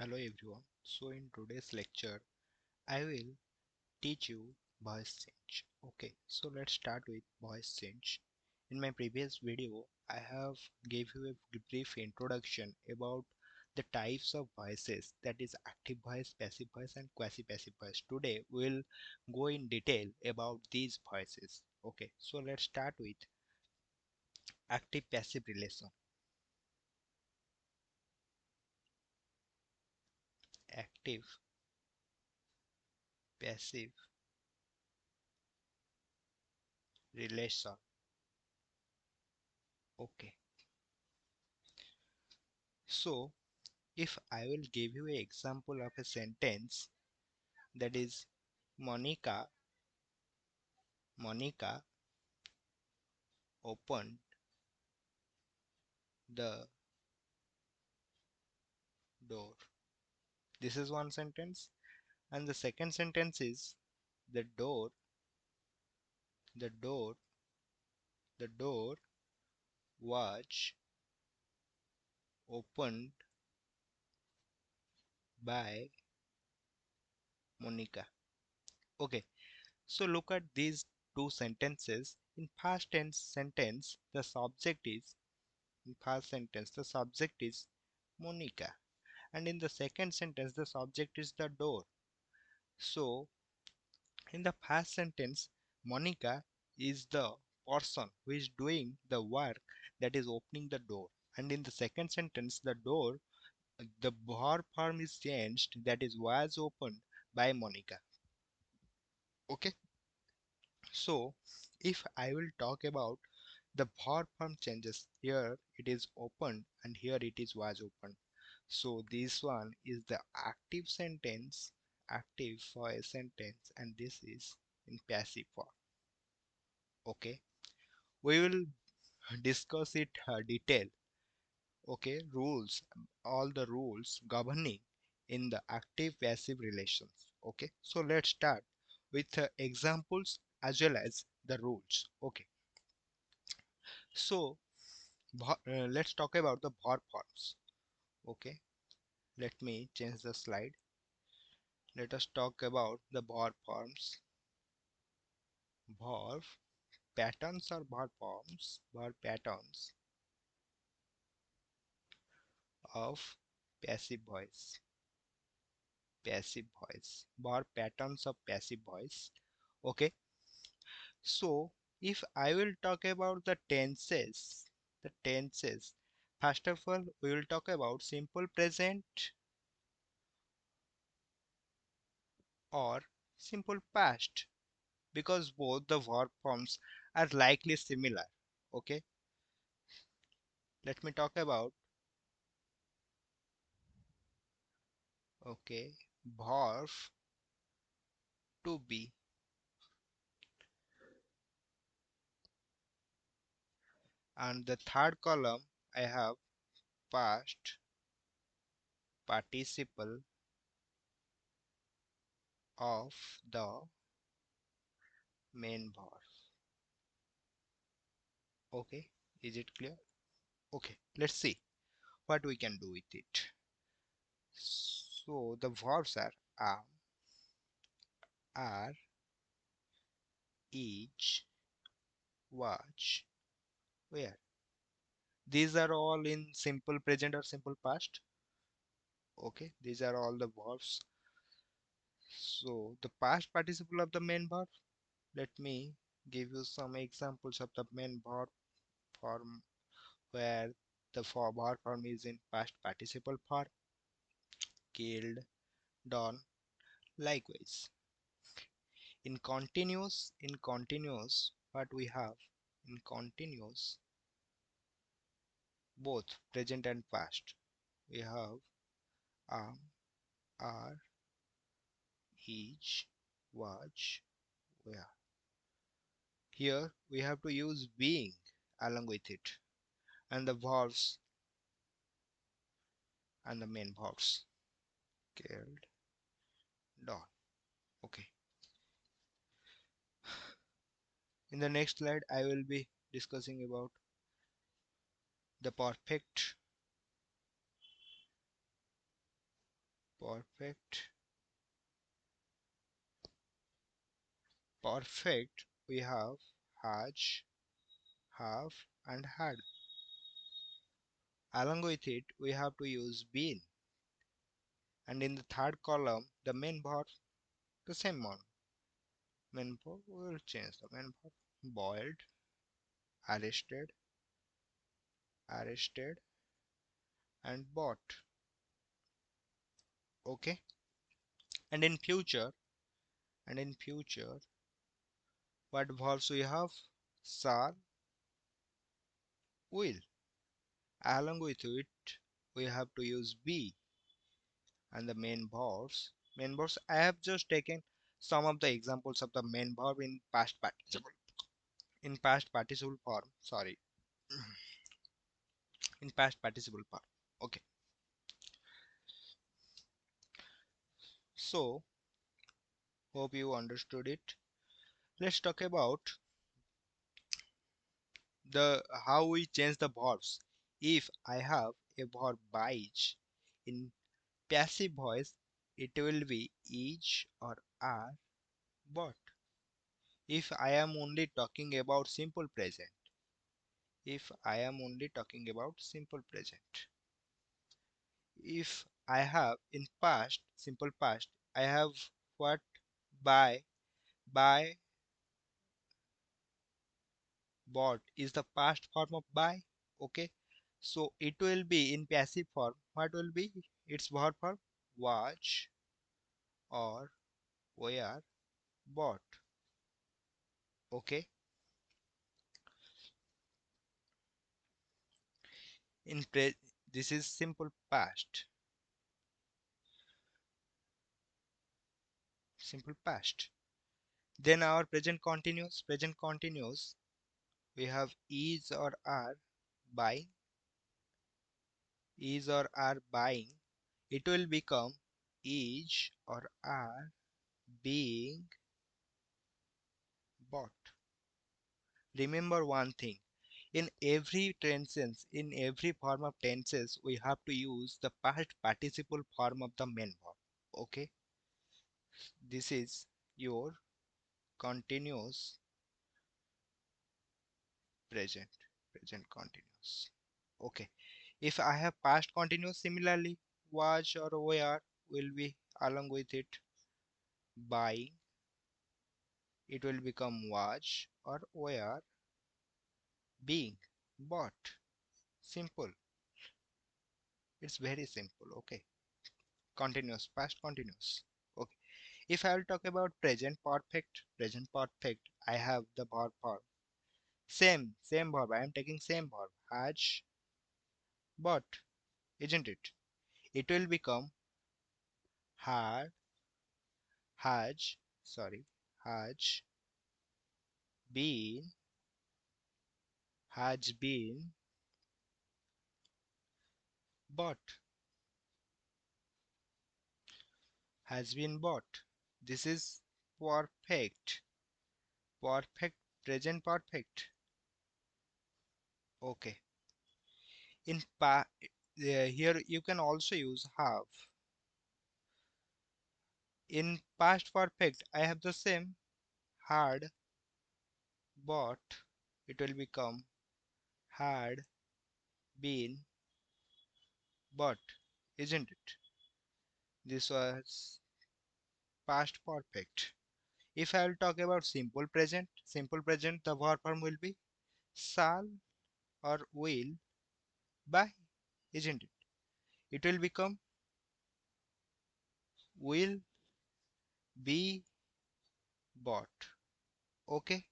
Hello everyone. So in today's lecture, I will teach you voice change. Okay, so let's start with voice change. In my previous video, I have gave you a brief introduction about the types of voices, that is active voice, passive voice and quasi-passive voice. Today we'll go in detail about these voices. Okay, so let's start with active passive relation. Active passive relation. Okay, so if I will give you an example of a sentence, that is Monica opened the door. This is one sentence, and the second sentence is the door the door the door was opened by Monica. Okay, so look at these two sentences. In past tense sentence, the subject is in past sentence the subject is Monica, and in the second sentence the subject is the door. So in the past sentence, Monica is the person who is doing the work, that is opening the door, and in the second sentence the door, the verb form is changed, that is was opened by Monica. Okay, so if I will talk about the verb form changes, here it is opened and here it is was opened. So this one is the active sentence, active for a sentence, and this is in passive form. Okay, we will discuss it detail. Okay, rules, all the rules governing in the active passive relations. Okay, so let's start with examples as well as the rules. Okay, so let's talk about the verb forms. Okay, let me change the slide. Let us talk about the verb forms. Verb patterns or verb forms, verb patterns of passive voice. Passive voice, verb patterns of passive voice. Okay, so if I will talk about the tenses, first of all we will talk about simple present or simple past, because both the verb forms are likely similar. Okay, let me talk about, okay, verb to be, and the third column I have past participle of the main verb. Okay, is it clear? Okay, let's see what we can do with it. So the verbs are, each, watch, where. These are all in simple present or simple past. Okay, these are all the verbs. So the past participle of the main verb. Let me give you some examples of the main verb form where the verb form is in past participle form. Killed, done. Likewise, in continuous what we have, in continuous both present and past, we have am, are, is, was, were. Here we have to use being along with it, and the verbs and the main verbs. Killed, done. Okay, in the next slide I will be discussing about the perfect perfect, perfect. We have has, have, and had. Along with it, we have to use been. And in the third column, the main verb, the same one. Main verb, we will change the main verb. Boiled, arrested, arrested, and bought. Okay. And in future, and in future, what verbs we have? Shall, will. Along with it, we have to use be and the main verbs. Main verbs. I have just taken some of the examples of the main verb in past participle. In past participle form. Sorry, in past participle form. Okay. So hope you understood it. Let's talk about the how we change the verbs. If I have a verb buys in passive voice, it will be is or are bought. If I am only talking about simple present, if I am only talking about simple present, if I have in past, simple past, I have what? Buy, buy, bought is the past form of buy. Okay, so it will be in passive form. What will be its verb form? Was or were bought. Okay, in this is simple past, simple past. Then our present continuous, we have is or are buying, is or are buying, it will become is or are being bought. Remember one thing, in every tenses, in every form of tenses, we have to use the past participle form of the main verb. Okay, this is your continuous present, present continuous. Okay, if I have past continuous, similarly was or were will be along with it. Buying, it will become was or were being bought. Simple, it's very simple. Okay, continuous, past continuous. Okay, if I will talk about present perfect, I have the verb form. Same verb, I am taking same verb, has bought, isn't it? It will become had, has, sorry, has been, has been bought, has been bought. This is perfect, perfect, present perfect. Okay, in here you can also use have. In past perfect, I have the same, had bought, it will become had been bought, isn't it? This was past perfect. If I will talk about simple present, the verb form will be shall or will buy, isn't it? It will become will be bought. Okay,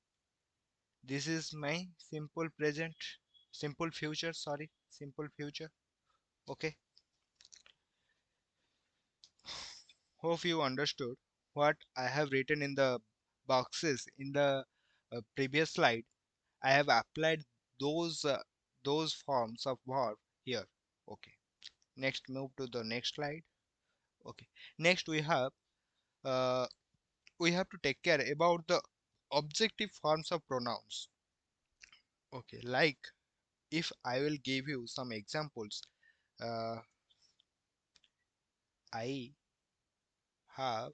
this is my simple present, simple future, sorry, simple future. Okay, hope you understood what I have written in the boxes in the previous slide. I have applied those forms of verb here. Okay, next move to the next slide. Okay, next uh, we have to take care about the objective forms of pronouns. Okay, like if I will give you some examples, uh, I have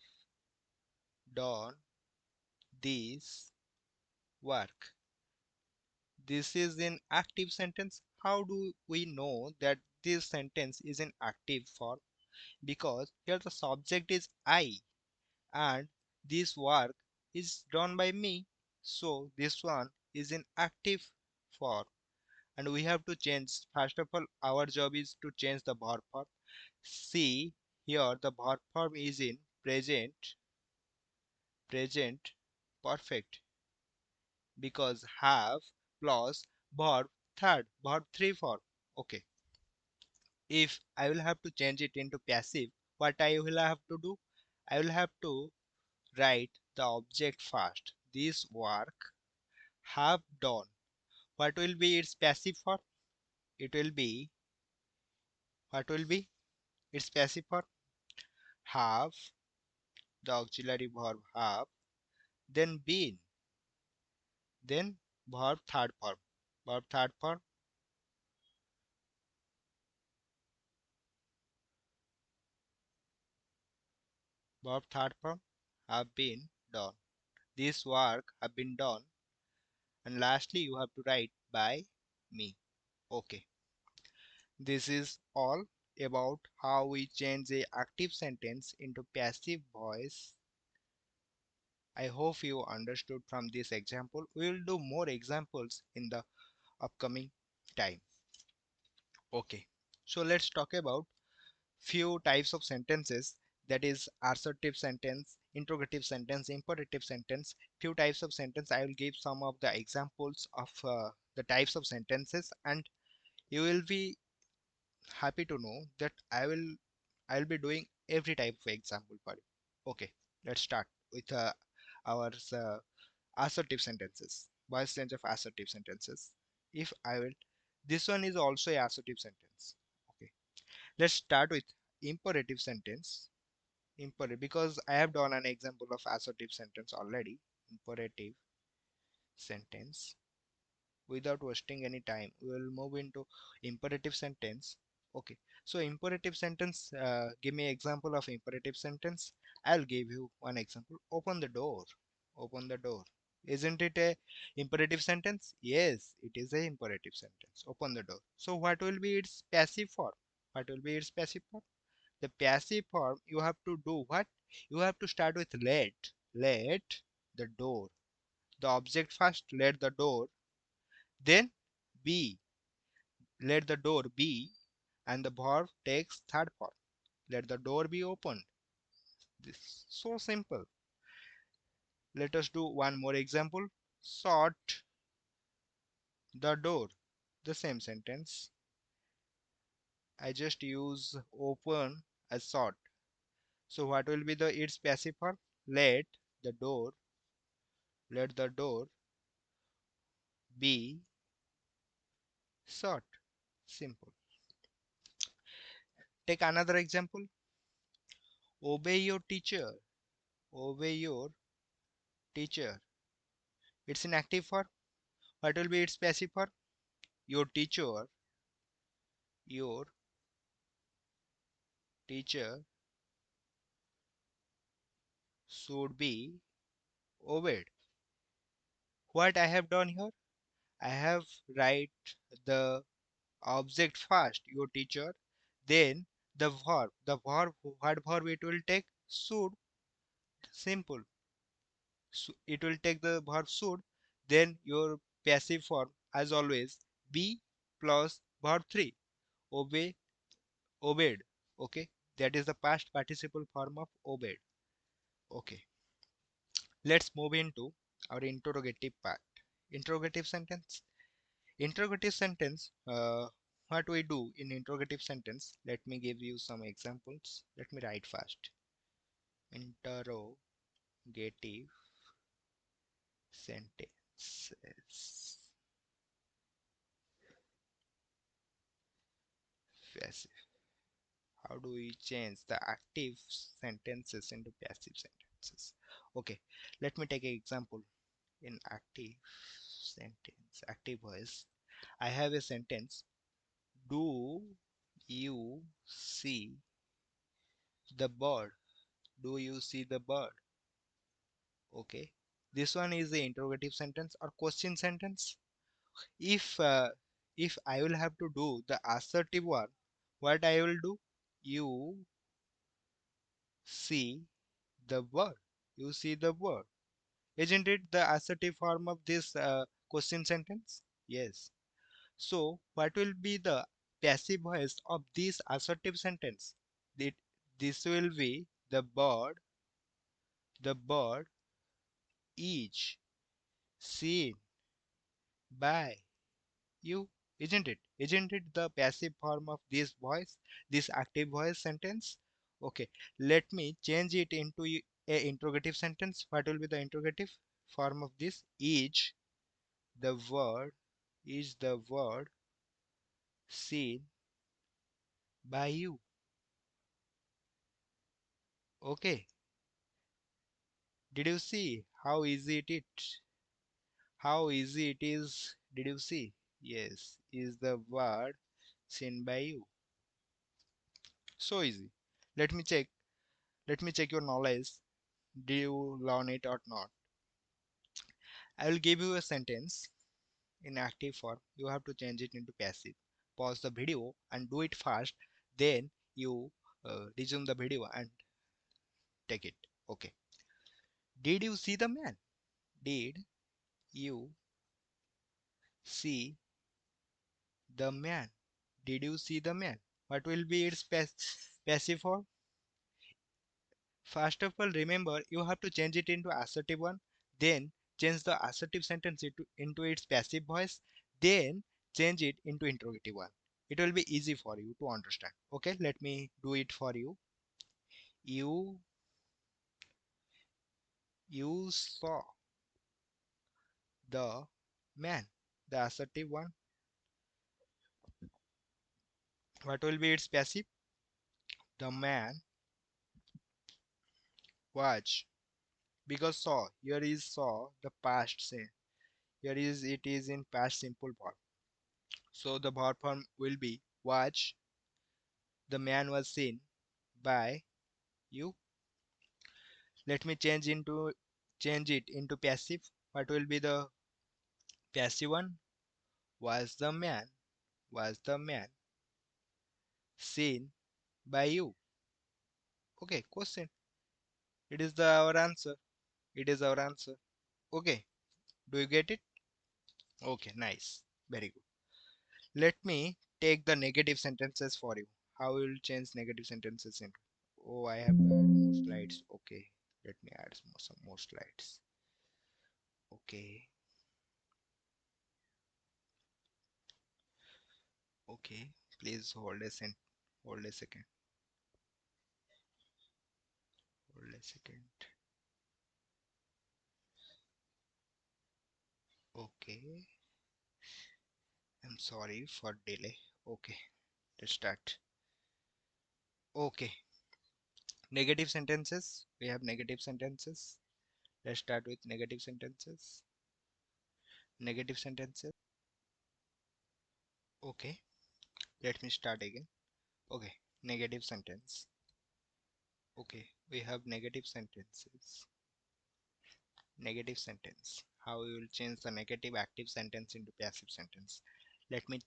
done this work. This is in active sentence. How do we know that this sentence is in active form? Because here the subject is I and this work is done by me. So this one is in active form. And we have to change. First of all, our job is to change the verb form. See here the verb form is in present perfect because have plus verb verb 3 form. Okay, if I will have to change it into passive, what I will have to do, I will have to write the object first. This work have done. What will be its passive form? It will be, what will be its passive form? Have, the auxiliary verb have, then been, then verb third form. Verb third form, verb third form have been done. This work have been done. And lastly, you have to write by me. Okay. This is all about how we change a active sentence into passive voice. I hope you understood from this example. We will do more examples in the upcoming time. Okay. So let's talk about few types of sentences, that is assertive sentence, interrogative sentence, imperative sentence. Few types of sentence. I will give some of the examples of the types of sentences, and you will be happy to know that I'll be doing every type of example for you. Okay, let's start with our assertive sentences. Voice change of assertive sentences. If I will, this one is also a assertive sentence. Okay, let's start with imperative sentence. Imperative, because I have done an example of assertive sentence already. Imperative sentence. Without wasting any time, we will move into imperative sentence. Okay, so imperative sentence, give me example of imperative sentence. I'll give you one example. Open the door. Open the door. Isn't it a imperative sentence? Yes, it is a imperative sentence. Open the door. So what will be its passive form? What will be its passive form? The passive form, you have to do what? You have to start with let the door, the object first, let the door, then be, let the door be, and the verb takes third form. Let the door be opened. This so simple. Let us do one more example. Shut the door. The same sentence. I just use open as shut. So what will be the its passive form? Let the door, let the door be shut. Simple. Take another example. Obey your teacher. Obey your teacher. It's in active form. What will be its passive form? Your teacher, your teacher should be obeyed. What I have done here? I have write the object first, your teacher, then the verb. The verb, what verb it will take? Should. Simple. So it will take the verb should, then your passive form as always be plus verb 3. Obey, obeyed. Okay, that is the past participle form of obeyed. Okay, let's move into our interrogative part. Interrogative sentence. Interrogative sentence, what we do in interrogative sentence, let me give you some examples. Let me write first. Interrogative sentences. Passive. How do we change the active sentences into passive sentences? Okay, let me take an example. In active sentence, active voice, I have a sentence. Do you see The bird. Do you see the bird? Okay. This one is the interrogative sentence or question sentence. If if I will have to do the assertive one, what I will do? You see the bird. You see the bird. Isn't it the assertive form of this question sentence? Yes. So, what will be the passive voice of this assertive sentence? It, this will be the bird is seen by you, isn't it? Isn't it the passive form of this voice, this active voice sentence? Okay, let me change it into a interrogative sentence. What will be the interrogative form of this? The word, is the word seen by you? Okay, did you see how easy it is? How easy it is? Did you see? Yes, is the word seen by you? So easy. Let me check. Let me check your knowledge. Do you learn it or not? I will give you a sentence in active form. You have to change it into passive. Pause the video and do it fast. Then you resume the video and take it. Okay. Did you see the man? Did you see the man? Did you see the man? What will be its passive form? First of all, remember you have to change it into assertive one, then change the assertive sentence into its passive voice, then change it into interrogative one. It will be easy for you to understand. Okay, let me do it for you. You you saw the man. The assertive one. What will be its passive? The man was, because saw, here is saw the past say. Here is it is in past simple form. So the verb form will be was. The man was seen by you. Let me change it into passive. What will be the passive one? Was the man seen by you? Okay, question. It is our answer. It is our answer. Okay, do you get it? Okay, nice. Very good. Let me take the negative sentences for you. How we will change negative sentences into? Oh, I have to add more slides. Okay, let me add some more slides. Okay, okay. Please hold a second. Hold a second. Okay, I'm sorry for delay. Okay, let's start. Okay, negative sentences. We have negative sentences. Let's start with negative sentences. Negative sentences. Okay, let me start again. Okay, negative sentence. Okay, we have negative sentences. Negative sentence. How we will change the negative active sentence into passive sentence. Let me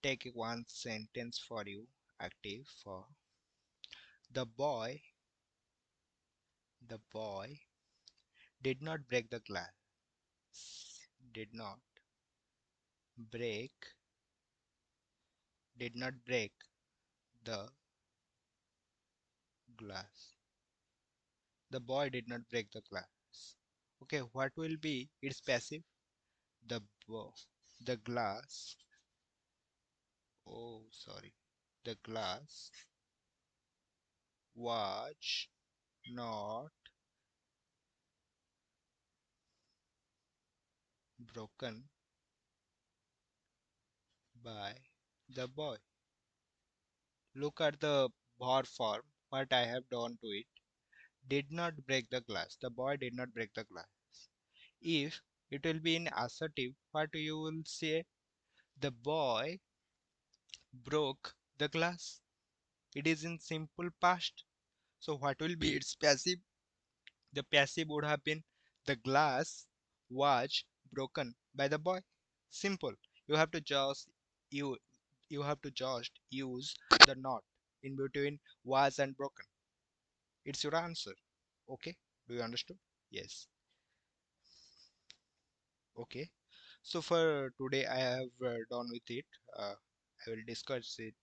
take one sentence for you. Active for the boy did not break the glass. Did not break. Did not break the glass. The boy did not break the glass. Okay, what will be its passive? The the glass. Oh, sorry. The glass was not broken by the boy. Look at the verb form. What I have done to it. Did not break the glass. The boy did not break the glass. If it will be in assertive, what you will say? The boy broke the glass. It is in simple past. So what will be its passive? The passive would have been the glass was broken by the boy. Simple. You have to just you you have to just use the not in between was and broken. It's your answer. Okay? Do you understand? Yes. Okay. So for today I have done with it. I will discuss it